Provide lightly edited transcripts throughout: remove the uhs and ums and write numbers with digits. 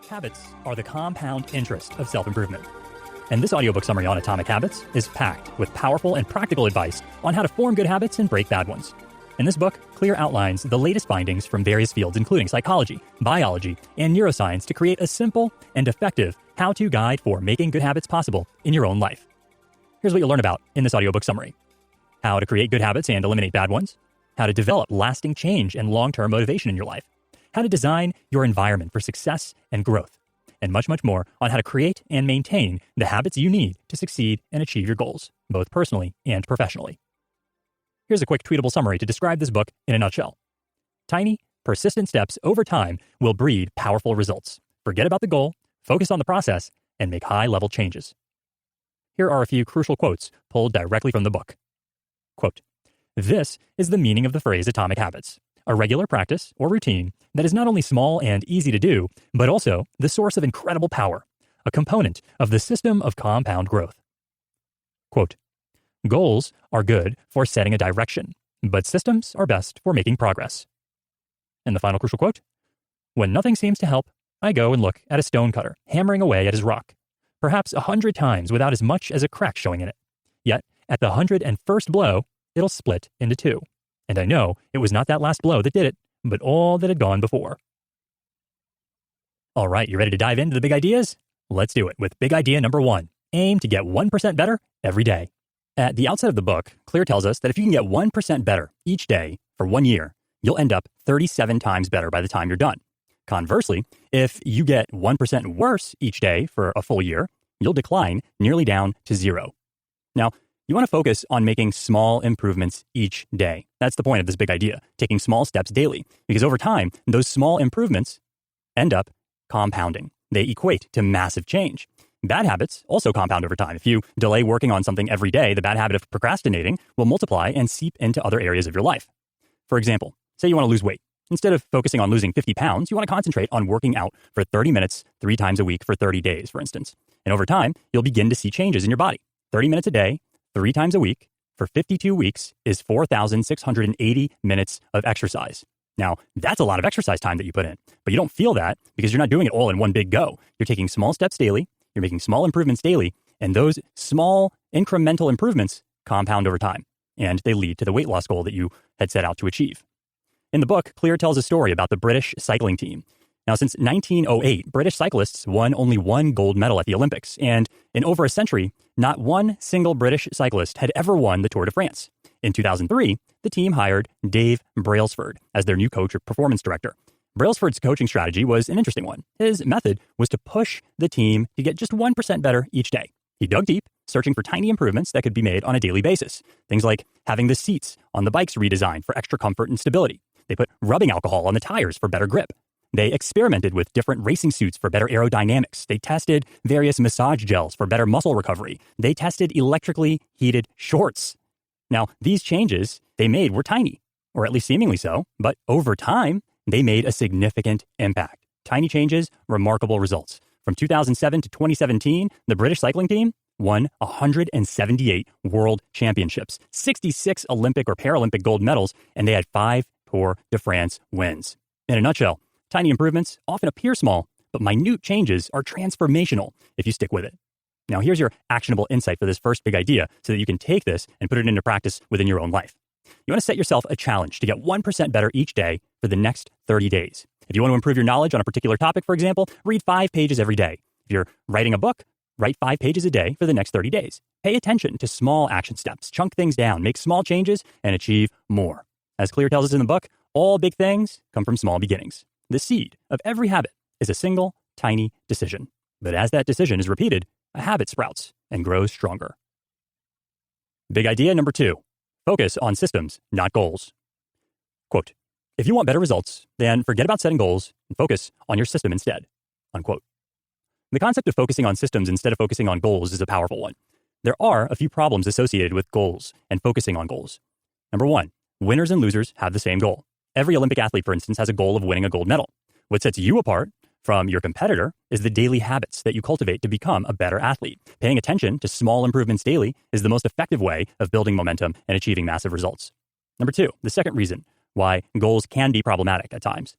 Habits are the compound interest of self-improvement. And this audiobook summary on Atomic Habits is packed with powerful and practical advice on how to form good habits and break bad ones. In this book, Clear outlines the latest findings from various fields including psychology, biology, and neuroscience to create a simple and effective how-to guide for making good habits possible in your own life. Here's what you'll learn about in this audiobook summary. How to create good habits and eliminate bad ones. How to develop lasting change and long-term motivation in your life. How to design your environment for success and growth, and much, much more on how to create and maintain the habits you need to succeed and achieve your goals, both personally and professionally. Here's a quick tweetable summary to describe this book in a nutshell. Tiny, persistent steps over time will breed powerful results. Forget about the goal, focus on the process, and make high-level changes. Here are a few crucial quotes pulled directly from the book. Quote, "This is the meaning of the phrase atomic habits. A regular practice or routine that is not only small and easy to do, but also the source of incredible power, a component of the system of compound growth." Quote, "Goals are good for setting a direction, but systems are best for making progress." And the final crucial quote, "When nothing seems to help, I go and look at a stonecutter hammering away at his rock, perhaps 100 times without as much as a crack showing in it. Yet, at the 101st blow, it'll split into two. And I know it was not that last blow that did it, but all that had gone before." All right, you ready to dive into the big ideas? Let's do it with big idea number 1. Aim to get 1% better every day. At the outset of the book, Clear tells us that if you can get 1% better each day for 1 year, you'll end up 37 times better by the time you're done. Conversely, if you get 1% worse each day for a full year, you'll decline nearly down to 0. Now, you want to focus on making small improvements each day. That's the point of this big idea, taking small steps daily, because over time, those small improvements end up compounding. They equate to massive change. Bad habits also compound over time. If you delay working on something every day, the bad habit of procrastinating will multiply and seep into other areas of your life. For example, say you want to lose weight. Instead of focusing on losing 50 pounds, you want to concentrate on working out for 30 minutes, 3 times a week for 30 days, for instance. And over time, you'll begin to see changes in your body. 30 minutes a day, 3 times a week, for 52 weeks is 4,680 minutes of exercise. Now, that's a lot of exercise time that you put in, but you don't feel that because you're not doing it all in one big go. You're taking small steps daily, you're making small improvements daily, and those small incremental improvements compound over time, and they lead to the weight loss goal that you had set out to achieve. In the book, Clear tells a story about the British cycling team. Now, since 1908, British cyclists won only 1 gold medal at the Olympics, and in over a century, not one single British cyclist had ever won the Tour de France. In 2003, the team hired Dave Brailsford as their new coach or performance director. Brailsford's coaching strategy was an interesting one. His method was to push the team to get just 1% better each day. He dug deep, searching for tiny improvements that could be made on a daily basis. Things like having the seats on the bikes redesigned for extra comfort and stability. They put rubbing alcohol on the tires for better grip. They experimented with different racing suits for better aerodynamics. They tested various massage gels for better muscle recovery. They tested electrically heated shorts. Now, these changes they made were tiny, or at least seemingly so, but over time, they made a significant impact. Tiny changes, remarkable results. From 2007 to 2017, the British cycling team won 178 world championships, 66 Olympic or Paralympic gold medals, and they had 5 Tour de France wins. In a nutshell, tiny improvements often appear small, but minute changes are transformational if you stick with it. Now, here's your actionable insight for this first big idea so that you can take this and put it into practice within your own life. You want to set yourself a challenge to get 1% better each day for the next 30 days. If you want to improve your knowledge on a particular topic, for example, read 5 pages every day. If you're writing a book, write 5 pages a day for the next 30 days. Pay attention to small action steps, chunk things down, make small changes, and achieve more. As Clear tells us in the book, all big things come from small beginnings. The seed of every habit is a single, tiny decision. But as that decision is repeated, a habit sprouts and grows stronger. Big idea number 2. Focus on systems, not goals. Quote, "If you want better results, then forget about setting goals and focus on your system instead." Unquote. The concept of focusing on systems instead of focusing on goals is a powerful one. There are a few problems associated with goals and focusing on goals. Number 1, winners and losers have the same goal. Every Olympic athlete, for instance, has a goal of winning a gold medal. What sets you apart from your competitor is the daily habits that you cultivate to become a better athlete. Paying attention to small improvements daily is the most effective way of building momentum and achieving massive results. Number 2, the second reason why goals can be problematic at times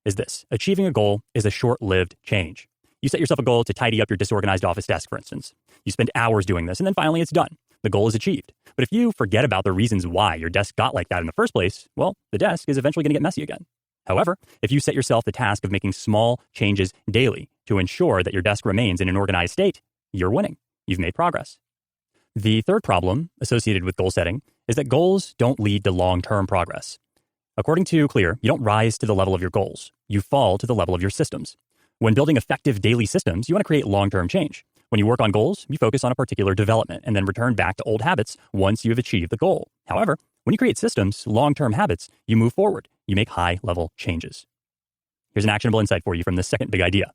is this. Achieving a goal is a short-lived change. You set yourself a goal to tidy up your disorganized office desk, for instance. You spend hours doing this, and then finally it's done. The goal is achieved. But if you forget about the reasons why your desk got like that in the first place, well, the desk is eventually going to get messy again. However, if you set yourself the task of making small changes daily to ensure that your desk remains in an organized state, you're winning. You've made progress. The third problem associated with goal setting is that goals don't lead to long-term progress. According to Clear, you don't rise to the level of your goals. You fall to the level of your systems. When building effective daily systems, you want to create long-term change. When you work on goals, you focus on a particular development and then return back to old habits once you have achieved the goal. However, when you create systems, long-term habits, you move forward. You make high-level changes. Here's an actionable insight for you from the second big idea.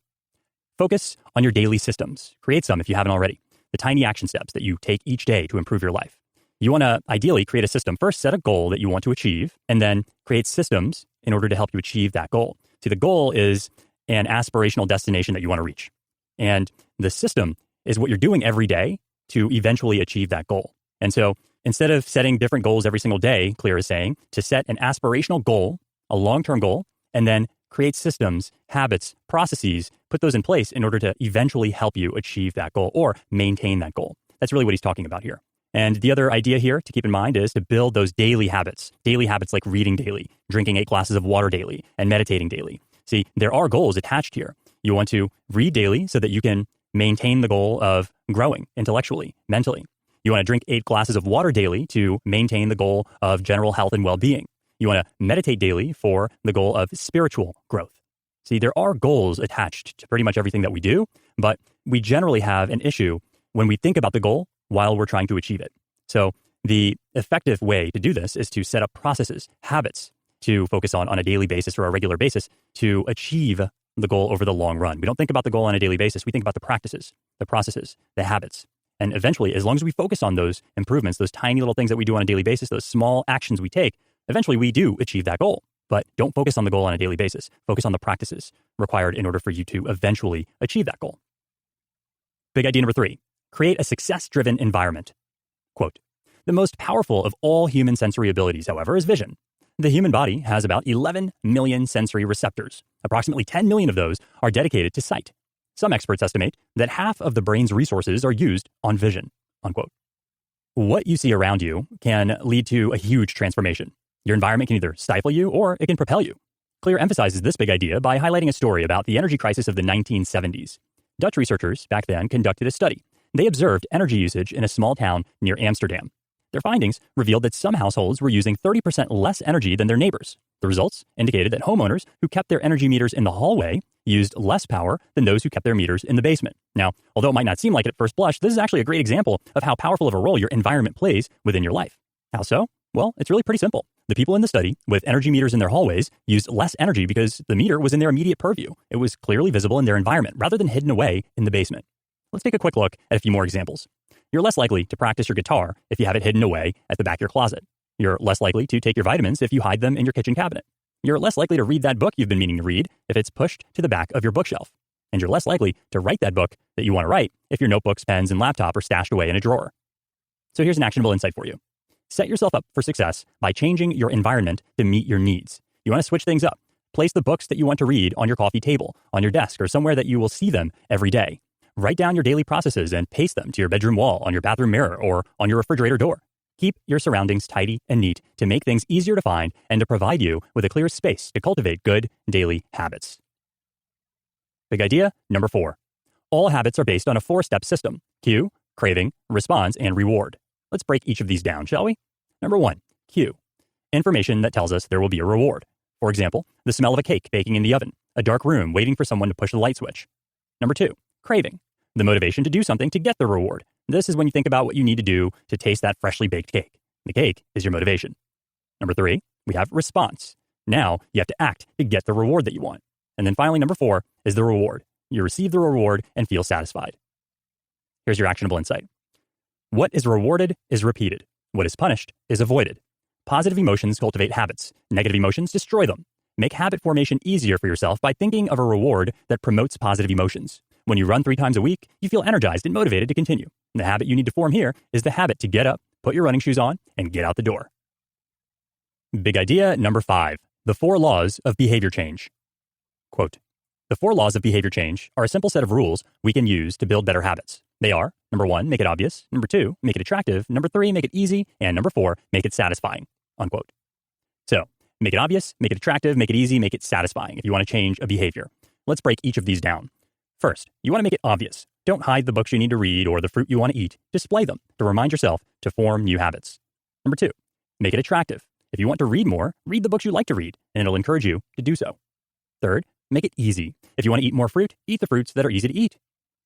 Focus on your daily systems. Create some if you haven't already. The tiny action steps that you take each day to improve your life. You want to ideally create a system. First, set a goal that you want to achieve, and then create systems in order to help you achieve that goal. See, the goal is an aspirational destination that you want to reach. And the system is what you're doing every day to eventually achieve that goal. And so instead of setting different goals every single day, Clear is saying, to set an aspirational goal, a long-term goal, and then create systems, habits, processes, put those in place in order to eventually help you achieve that goal or maintain that goal. That's really what he's talking about here. And the other idea here to keep in mind is to build those daily habits like reading daily, drinking 8 glasses of water daily, and meditating daily. See, there are goals attached here. You want to read daily so that you can maintain the goal of growing intellectually, mentally. You want to drink 8 glasses of water daily to maintain the goal of general health and well-being. You want to meditate daily for the goal of spiritual growth. See, there are goals attached to pretty much everything that we do, but we generally have an issue when we think about the goal while we're trying to achieve it. So the effective way to do this is to set up processes, habits to focus on a daily basis or a regular basis to achieve the goal over the long run. We don't think about the goal on a daily basis. We think about the practices, the processes, the habits. And eventually, as long as we focus on those improvements, those tiny little things that we do on a daily basis, those small actions we take, eventually we do achieve that goal. But don't focus on the goal on a daily basis. Focus on the practices required in order for you to eventually achieve that goal. Big idea number 3, create a success-driven environment. Quote, the most powerful of all human sensory abilities, however, is vision. The human body has about 11 million sensory receptors. Approximately 10 million of those are dedicated to sight. Some experts estimate that half of the brain's resources are used on vision, unquote. What you see around you can lead to a huge transformation. Your environment can either stifle you or it can propel you. Clear emphasizes this big idea by highlighting a story about the energy crisis of the 1970s. Dutch researchers back then conducted a study. They observed energy usage in a small town near Amsterdam. Their findings revealed that some households were using 30% less energy than their neighbors. The results indicated that homeowners who kept their energy meters in the hallway used less power than those who kept their meters in the basement. Now, although it might not seem like it at first blush, this is actually a great example of how powerful of a role your environment plays within your life. How so? Well, it's really pretty simple. The people in the study with energy meters in their hallways used less energy because the meter was in their immediate purview. It was clearly visible in their environment rather than hidden away in the basement. Let's take a quick look at a few more examples. You're less likely to practice your guitar if you have it hidden away at the back of your closet. You're less likely to take your vitamins if you hide them in your kitchen cabinet. You're less likely to read that book you've been meaning to read if it's pushed to the back of your bookshelf. And you're less likely to write that book that you want to write if your notebooks, pens, and laptop are stashed away in a drawer. So here's an actionable insight for you. Set yourself up for success by changing your environment to meet your needs. You want to switch things up. Place the books that you want to read on your coffee table, on your desk, or somewhere that you will see them every day. Write down your daily processes and paste them to your bedroom wall, on your bathroom mirror, or on your refrigerator door. Keep your surroundings tidy and neat to make things easier to find and to provide you with a clear space to cultivate good daily habits. Big idea number 4. All habits are based on a 4-step system: cue, craving, response, and reward. Let's break each of these down, shall we? Number 1, cue. Information that tells us there will be a reward. For example, the smell of a cake baking in the oven, a dark room waiting for someone to push the light switch. Number 2, craving. The motivation to do something to get the reward. This is when you think about what you need to do to taste that freshly baked cake. The cake is your motivation. Number 3, we have response. Now you have to act to get the reward that you want. And then finally, number 4 is the reward. You receive the reward and feel satisfied. Here's your actionable insight. What is rewarded is repeated. What is punished is avoided. Positive emotions cultivate habits. Negative emotions destroy them. Make habit formation easier for yourself by thinking of a reward that promotes positive emotions. When you run 3 times a week, you feel energized and motivated to continue. The habit you need to form here is the habit to get up, put your running shoes on, and get out the door. Big idea number 5, the 4 laws of behavior change. Quote, The 4 laws of behavior change are a simple set of rules we can use to build better habits. They are, number 1, make it obvious. Number 2, make it attractive. Number 3, make it easy. And number 4, make it satisfying, unquote. So, make it obvious, make it attractive, make it easy, make it satisfying if you want to change a behavior. Let's break each of these down. First, you want to make it obvious. Don't hide the books you need to read or the fruit you want to eat. Display them to remind yourself to form new habits. Number 2, make it attractive. If you want to read more, read the books you like to read, and it'll encourage you to do so. Third, make it easy. If you want to eat more fruit, eat the fruits that are easy to eat.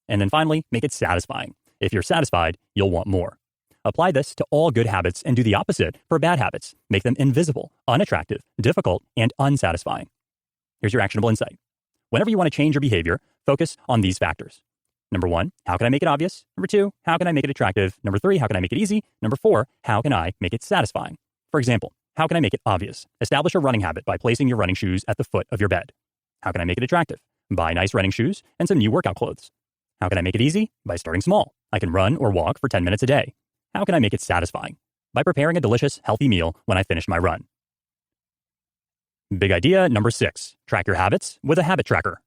And then finally, make it satisfying. If you're satisfied, you'll want more. Apply this to all good habits and do the opposite for bad habits. Make them invisible, unattractive, difficult, and unsatisfying. Here's your actionable insight. Whenever you want to change your behavior, focus on these factors. Number 1, how can I make it obvious? Number 2, how can I make it attractive? Number 3, how can I make it easy? Number 4, how can I make it satisfying? For example, how can I make it obvious? Establish a running habit by placing your running shoes at the foot of your bed. How can I make it attractive? Buy nice running shoes and some new workout clothes. How can I make it easy? By starting small. I can run or walk for 10 minutes a day. How can I make it satisfying? By preparing a delicious, healthy meal when I finish my run. Big idea number 6, track your habits with a habit tracker.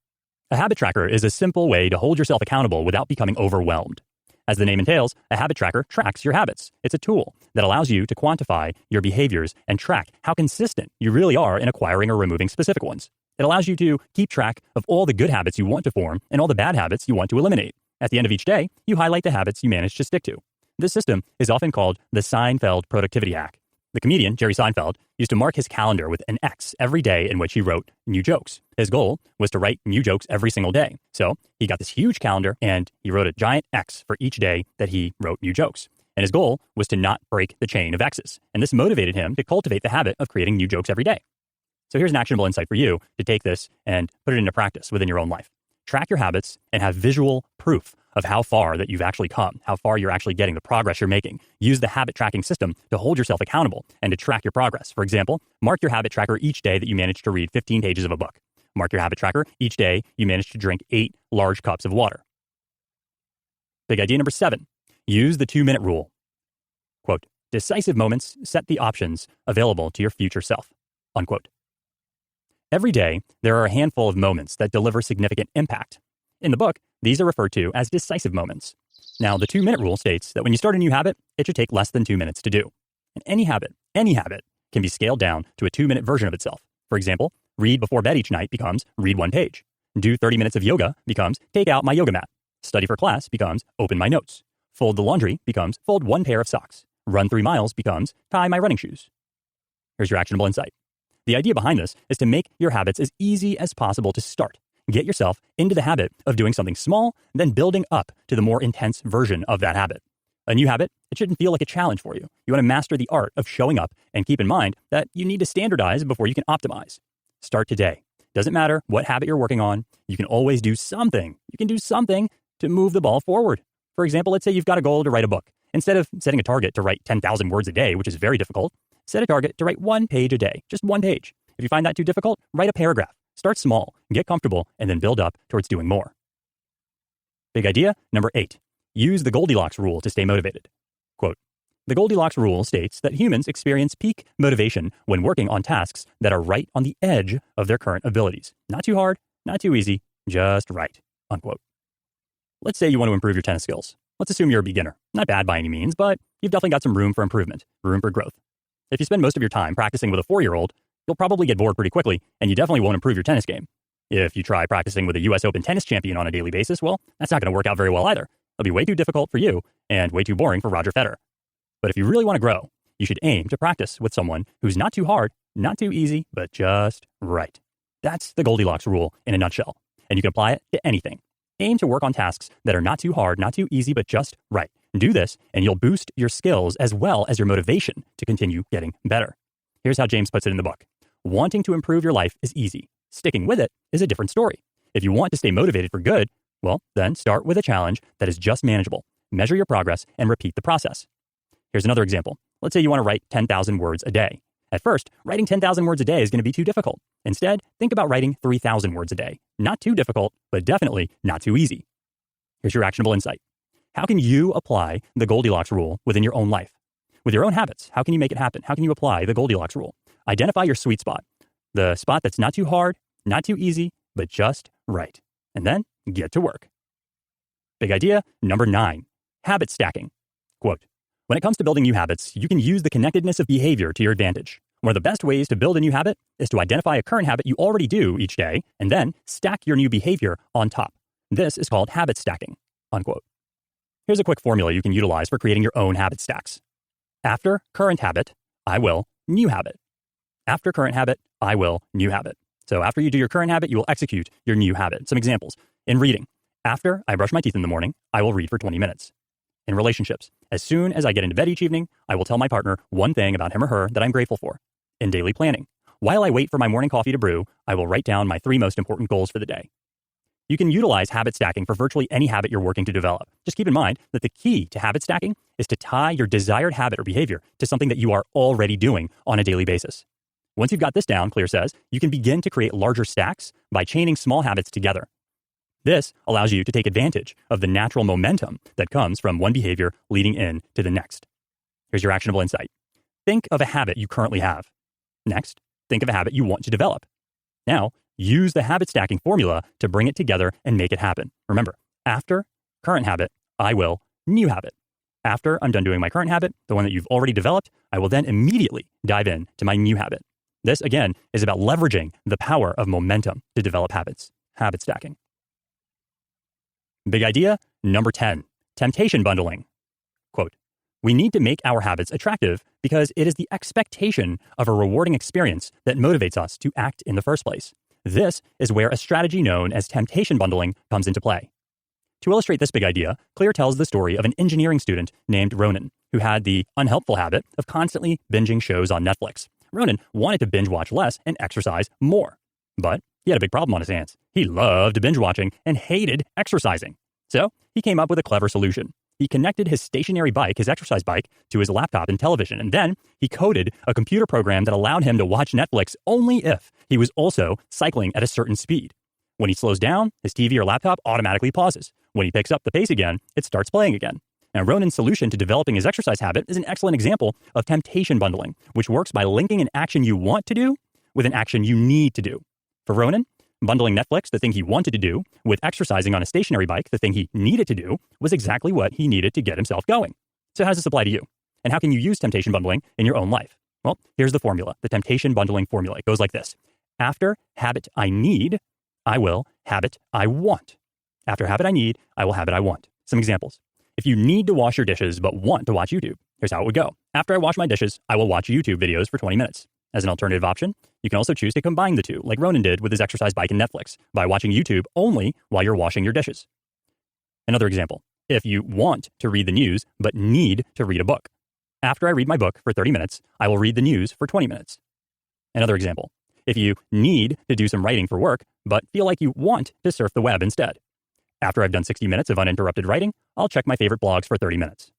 A habit tracker is a simple way to hold yourself accountable without becoming overwhelmed. As the name entails, a habit tracker tracks your habits. It's a tool that allows you to quantify your behaviors and track how consistent you really are in acquiring or removing specific ones. It allows you to keep track of all the good habits you want to form and all the bad habits you want to eliminate. At the end of each day, you highlight the habits you managed to stick to. This system is often called the Seinfeld productivity hack. The comedian, Jerry Seinfeld, used to mark his calendar with an X every day in which he wrote new jokes. His goal was to write new jokes every single day. So he got this huge calendar and he wrote a giant X for each day that he wrote new jokes. And his goal was to not break the chain of X's. And this motivated him to cultivate the habit of creating new jokes every day. So here's an actionable insight for you to take this and put it into practice within your own life. Track your habits and have visual proof of how far that you've actually come, how far you're actually getting, the progress you're making. Use the habit tracking system to hold yourself accountable and to track your progress. For example, mark your habit tracker each day that you manage to read 15 pages of a book. Mark your habit tracker each day you manage to drink 8 large cups of water. Big idea number 7, use the 2-minute rule. Quote, decisive moments set the options available to your future self, unquote. Every day, there are a handful of moments that deliver significant impact. In the book, these are referred to as decisive moments. Now, the 2-minute rule states that when you start a new habit, it should take less than 2 minutes to do. And any habit can be scaled down to a 2-minute version of itself. For example, read before bed each night becomes read 1 page. Do 30 minutes of yoga becomes take out my yoga mat. Study for class becomes open my notes. Fold the laundry becomes fold 1 pair of socks. Run 3 miles becomes tie my running shoes. Here's your actionable insight. The idea behind this is to make your habits as easy as possible to start. Get yourself into the habit of doing something small, then building up to the more intense version of that habit. A new habit, it shouldn't feel like a challenge for you. You want to master the art of showing up and keep in mind that you need to standardize before you can optimize. Start today. Doesn't matter what habit you're working on, you can always do something. You can do something to move the ball forward. For example, let's say you've got a goal to write a book. Instead of setting a target to write 10,000 words a day, which is very difficult, set a target to write 1 page a day, just 1 page. If you find that too difficult, write a paragraph. Start small, get comfortable, and then build up towards doing more. Big idea number 8, use the Goldilocks rule to stay motivated. Quote, the Goldilocks rule states that humans experience peak motivation when working on tasks that are right on the edge of their current abilities. Not too hard, not too easy, just right, unquote. Let's say you want to improve your tennis skills. Let's assume you're a beginner. Not bad by any means, but you've definitely got some room for improvement, room for growth. If you spend most of your time practicing with a 4-year-old, you'll probably get bored pretty quickly, and you definitely won't improve your tennis game. If you try practicing with a US Open tennis champion on a daily basis, well, that's not going to work out very well either. It'll be way too difficult for you and way too boring for Roger Federer. But if you really want to grow, you should aim to practice with someone who's not too hard, not too easy, but just right. That's the Goldilocks rule in a nutshell, and you can apply it to anything. Aim to work on tasks that are not too hard, not too easy, but just right. Do this, and you'll boost your skills as well as your motivation to continue getting better. Here's how James puts it in the book. Wanting to improve your life is easy. Sticking with it is a different story. If you want to stay motivated for good, well, then start with a challenge that is just manageable. Measure your progress and repeat the process. Here's another example. Let's say you want to write 10,000 words a day. At first, writing 10,000 words a day is going to be too difficult. Instead, think about writing 3,000 words a day. Not too difficult, but definitely not too easy. Here's your actionable insight. How can you apply the Goldilocks rule within your own life? With your own habits, how can you make it happen? How can you apply the Goldilocks rule? Identify your sweet spot. The spot that's not too hard, not too easy, but just right. And then get to work. Big idea number 9, habit stacking. Quote, when it comes to building new habits, you can use the connectedness of behavior to your advantage. One of the best ways to build a new habit is to identify a current habit you already do each day and then stack your new behavior on top. This is called habit stacking, unquote. Here's a quick formula you can utilize for creating your own habit stacks. After current habit, I will new habit. After current habit, I will new habit. So after you do your current habit, you will execute your new habit. Some examples. In reading, after I brush my teeth in the morning, I will read for 20 minutes. In relationships, as soon as I get into bed each evening, I will tell my partner one thing about him or her that I'm grateful for. In daily planning, while I wait for my morning coffee to brew, I will write down my 3 most important goals for the day. You can utilize habit stacking for virtually any habit you're working to develop. Just keep in mind that the key to habit stacking is to tie your desired habit or behavior to something that you are already doing on a daily basis. Once you've got this down, Clear says, you can begin to create larger stacks by chaining small habits together. This allows you to take advantage of the natural momentum that comes from one behavior leading in to the next. Here's your actionable insight. Think of a habit you currently have. Next, think of a habit you want to develop. Now, use the habit stacking formula to bring it together and make it happen. Remember, after current habit, I will new habit. After I'm done doing my current habit, the one that you've already developed, I will then immediately dive in to my new habit. This, again, is about leveraging the power of momentum to develop habits. Habit stacking. Big idea number 10, temptation bundling. Quote, we need to make our habits attractive because it is the expectation of a rewarding experience that motivates us to act in the first place. This is where a strategy known as temptation bundling comes into play. To illustrate this big idea, Clear tells the story of an engineering student named Ronan, who had the unhelpful habit of constantly binging shows on Netflix. Ronan wanted to binge watch less and exercise more. But he had a big problem on his hands. He loved binge watching and hated exercising. So he came up with a clever solution. He connected his stationary bike, his exercise bike, to his laptop and television, and then he coded a computer program that allowed him to watch Netflix only if he was also cycling at a certain speed. When he slows down, his TV or laptop automatically pauses. When he picks up the pace again, it starts playing again. Now, Ronan's solution to developing his exercise habit is an excellent example of temptation bundling, which works by linking an action you want to do with an action you need to do. For Ronan, bundling Netflix, the thing he wanted to do, with exercising on a stationary bike, the thing he needed to do, was exactly what he needed to get himself going. So how does this apply to you? And how can you use temptation bundling in your own life? Well, here's the formula, the temptation bundling formula. It goes like this. After habit I need, I will habit I want. After habit I need, I will habit I want. Some examples. If you need to wash your dishes but want to watch YouTube, here's how it would go. After I wash my dishes, I will watch YouTube videos for 20 minutes. As an alternative option, you can also choose to combine the two, like Ronan did with his exercise bike and Netflix, by watching YouTube only while you're washing your dishes. Another example, if you want to read the news but need to read a book. After I read my book for 30 minutes, I will read the news for 20 minutes. Another example, if you need to do some writing for work but feel like you want to surf the web instead. After I've done 60 minutes of uninterrupted writing, I'll check my favorite blogs for 30 minutes.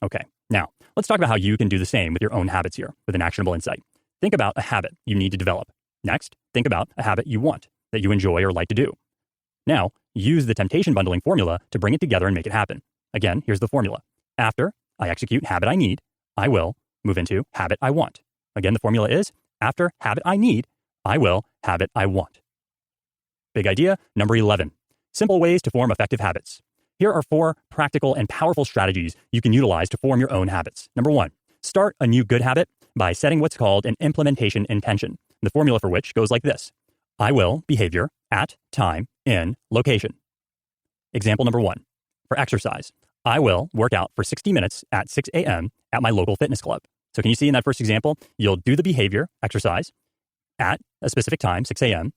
Okay, now let's talk about how you can do the same with your own habits here with an actionable insight. Think about a habit you need to develop. Next, think about a habit you want, that you enjoy or like to do. Now, use the temptation bundling formula to bring it together and make it happen. Again, here's the formula. After I execute habit I need, I will move into habit I want. Again, the formula is after habit I need, I will habit I want. Big idea number 11. Simple ways to form effective habits. Here are 4 practical and powerful strategies you can utilize to form your own habits. Number 1, start a new good habit by setting what's called an implementation intention, the formula for which goes like this. I will behavior at time in location. Example number 1, for exercise. I will work out for 60 minutes at 6 a.m. at my local fitness club. So can you see in that first example, you'll do the behavior, exercise, at a specific time, 6 a.m.,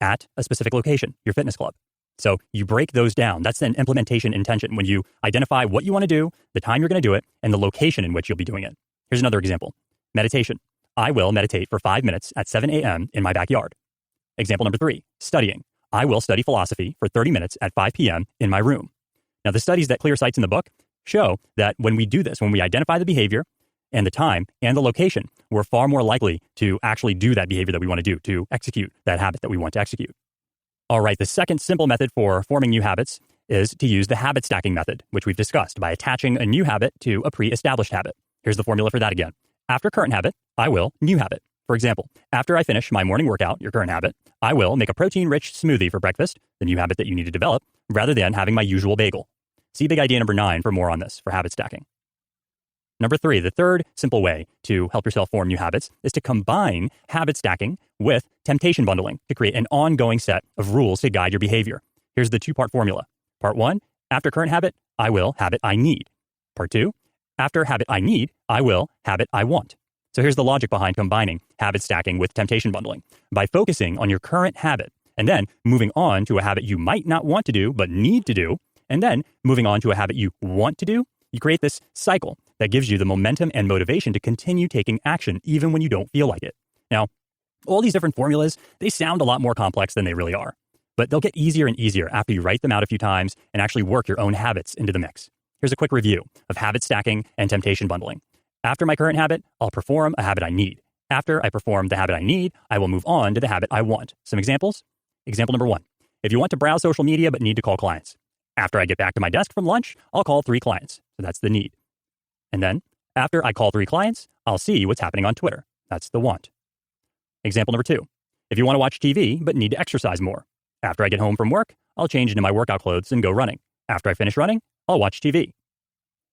at a specific location, your fitness club. So you break those down. That's an implementation intention when you identify what you want to do, the time you're going to do it, and the location in which you'll be doing it. Here's another example. Meditation. I will meditate for 5 minutes at 7 a.m. in my backyard. Example number 3, studying. I will study philosophy for 30 minutes at 5 p.m. in my room. Now, the studies that Clear cites in the book show that when we do this, when we identify the behavior and the time and the location, we're far more likely to actually do that behavior that we want to do, to execute that habit that we want to execute. All right, the second simple method for forming new habits is to use the habit stacking method, which we've discussed by attaching a new habit to a pre-established habit. Here's the formula for that again. After current habit, I will new habit. For example, after I finish my morning workout, your current habit, I will make a protein-rich smoothie for breakfast, the new habit that you need to develop, rather than having my usual bagel. See big idea number 9 for more on this for habit stacking. Number 3, the third simple way to help yourself form new habits is to combine habit stacking with temptation bundling to create an ongoing set of rules to guide your behavior. Here's the 2-part formula. Part 1, after current habit, I will habit I need. Part 2, after habit I need, I will habit I want. So here's the logic behind combining habit stacking with temptation bundling. By focusing on your current habit and then moving on to a habit you might not want to do but need to do, and then moving on to a habit you want to do, you create this cycle that gives you the momentum and motivation to continue taking action even when you don't feel like it. Now, all these different formulas, they sound a lot more complex than they really are, but they'll get easier and easier after you write them out a few times and actually work your own habits into the mix. Here's a quick review of habit stacking and temptation bundling. After my current habit, I'll perform a habit I need. After I perform the habit I need, I will move on to the habit I want. Some examples? Example number 1. If you want to browse social media but need to call clients. After I get back to my desk from lunch, I'll call 3 clients. So that's the need. And then, after I call 3 clients, I'll see what's happening on Twitter. That's the want. Example number 2. If you want to watch TV but need to exercise more. After I get home from work, I'll change into my workout clothes and go running. After I finish running, I'll watch TV.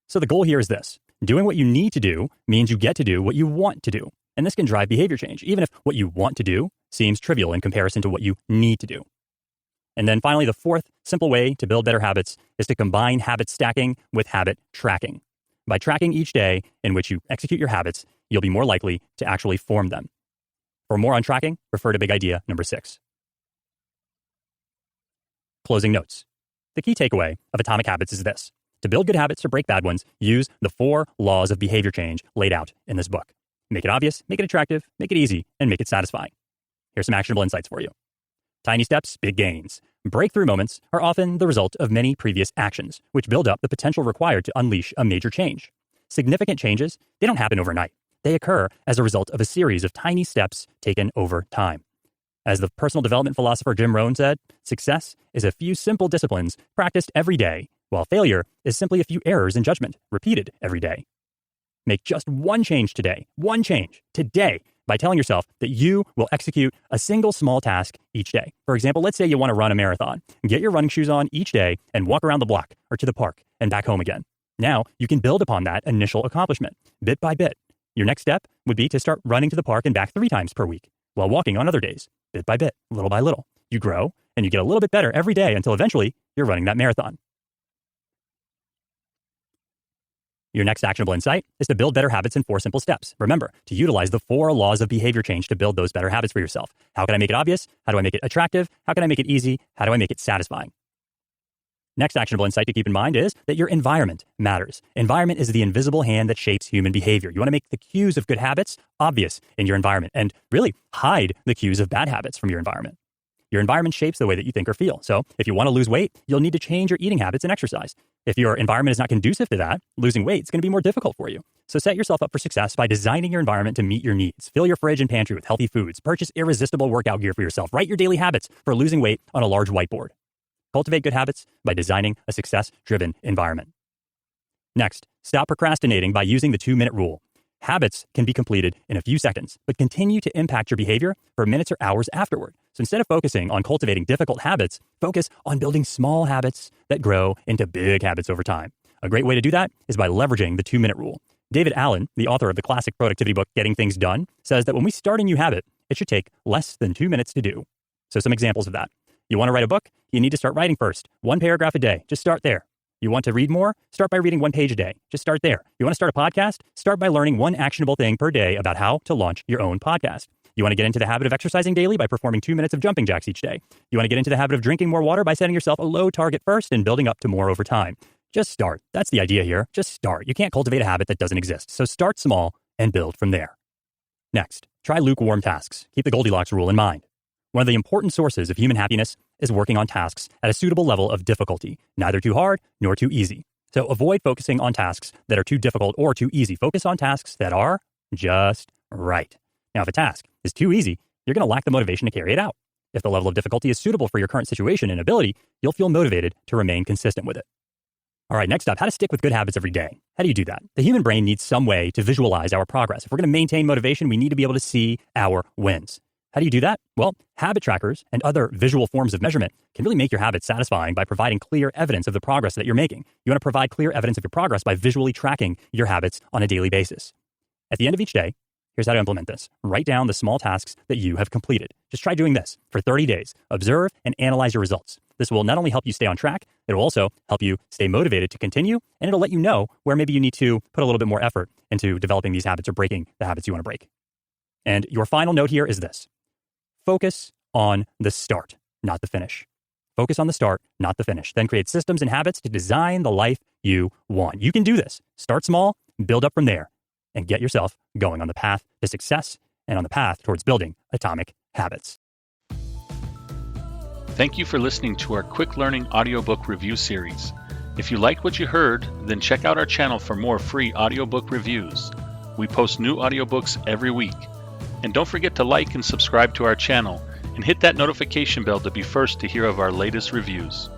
So the goal here is this. Doing what you need to do means you get to do what you want to do. And this can drive behavior change, even if what you want to do seems trivial in comparison to what you need to do. And then finally, the 4th simple way to build better habits is to combine habit stacking with habit tracking. By tracking each day in which you execute your habits, you'll be more likely to actually form them. For more on tracking, refer to big idea number 6. Closing notes. The key takeaway of Atomic Habits is this. To build good habits or break bad ones, use the 4 laws of behavior change laid out in this book. Make it obvious, make it attractive, make it easy, and make it satisfying. Here's some actionable insights for you. Tiny steps, big gains. Breakthrough moments are often the result of many previous actions, which build up the potential required to unleash a major change. Significant changes, they don't happen overnight. They occur as a result of a series of tiny steps taken over time. As the personal development philosopher Jim Rohn said, success is a few simple disciplines practiced every day, while failure is simply a few errors in judgment repeated every day. Make just one change today, by telling yourself that you will execute a single small task each day. For example, let's say you want to run a marathon. Get your running shoes on each day and walk around the block or to the park and back home again. Now, you can build upon that initial accomplishment, bit by bit. Your next step would be to start running to the park and back 3 times per week, while walking on other days, bit by bit, little by little. You grow, and you get a little bit better every day until eventually you're running that marathon. Your next actionable insight is to build better habits in 4 simple steps. Remember, to utilize the 4 laws of behavior change to build those better habits for yourself. How can I make it obvious? How do I make it attractive? How can I make it easy? How do I make it satisfying? Next actionable insight to keep in mind is that your environment matters. Environment is the invisible hand that shapes human behavior. You want to make the cues of good habits obvious in your environment and really hide the cues of bad habits from your environment. Your environment shapes the way that you think or feel. So if you want to lose weight, you'll need to change your eating habits and exercise. If your environment is not conducive to that, losing weight is going to be more difficult for you. So set yourself up for success by designing your environment to meet your needs. Fill your fridge and pantry with healthy foods. Purchase irresistible workout gear for yourself. Write your daily habits for losing weight on a large whiteboard. Cultivate good habits by designing a success-driven environment. Next, stop procrastinating by using the 2-minute rule. Habits can be completed in a few seconds, but continue to impact your behavior for minutes or hours afterward. So instead of focusing on cultivating difficult habits, focus on building small habits that grow into big habits over time. A great way to do that is by leveraging the 2-minute rule. David Allen, the author of the classic productivity book, Getting Things Done, says that when we start a new habit, it should take less than 2 minutes to do. So some examples of that. You want to write a book? You need to start writing first. 1 paragraph a day. Just start there. You want to read more? Start by reading 1 page a day. Just start there. You want to start a podcast? Start by learning 1 actionable thing per day about how to launch your own podcast. You want to get into the habit of exercising daily by performing 2 minutes of jumping jacks each day. You want to get into the habit of drinking more water by setting yourself a low target first and building up to more over time. Just start. That's the idea here. Just start. You can't cultivate a habit that doesn't exist. So start small and build from there. Next, try lukewarm tasks. Keep the Goldilocks rule in mind. One of the important sources of human happiness is working on tasks at a suitable level of difficulty, neither too hard nor too easy. So avoid focusing on tasks that are too difficult or too easy. Focus on tasks that are just right. Now, if a task is too easy, you're going to lack the motivation to carry it out. If the level of difficulty is suitable for your current situation and ability, you'll feel motivated to remain consistent with it. All right, next up, how to stick with good habits every day. How do you do that? The human brain needs some way to visualize our progress. If we're going to maintain motivation, we need to be able to see our wins. How do you do that? Well, habit trackers and other visual forms of measurement can really make your habits satisfying by providing clear evidence of the progress that you're making. You want to provide clear evidence of your progress by visually tracking your habits on a daily basis. At the end of each day, here's how to implement this. Write down the small tasks that you have completed. Just try doing this for 30 days. Observe and analyze your results. This will not only help you stay on track, it will also help you stay motivated to continue, and it'll let you know where maybe you need to put a little bit more effort into developing these habits or breaking the habits you want to break. And your final note here is this. Focus on the start, not the finish. Focus on the start, not the finish. Then create systems and habits to design the life you want. You can do this. Start small, build up from there, and get yourself going on the path to success and on the path towards building atomic habits. Thank you for listening to our quick learning audiobook review series. If you liked what you heard, then check out our channel for more free audiobook reviews. We post new audiobooks every week. And don't forget to like and subscribe to our channel and hit that notification bell to be first to hear of our latest reviews.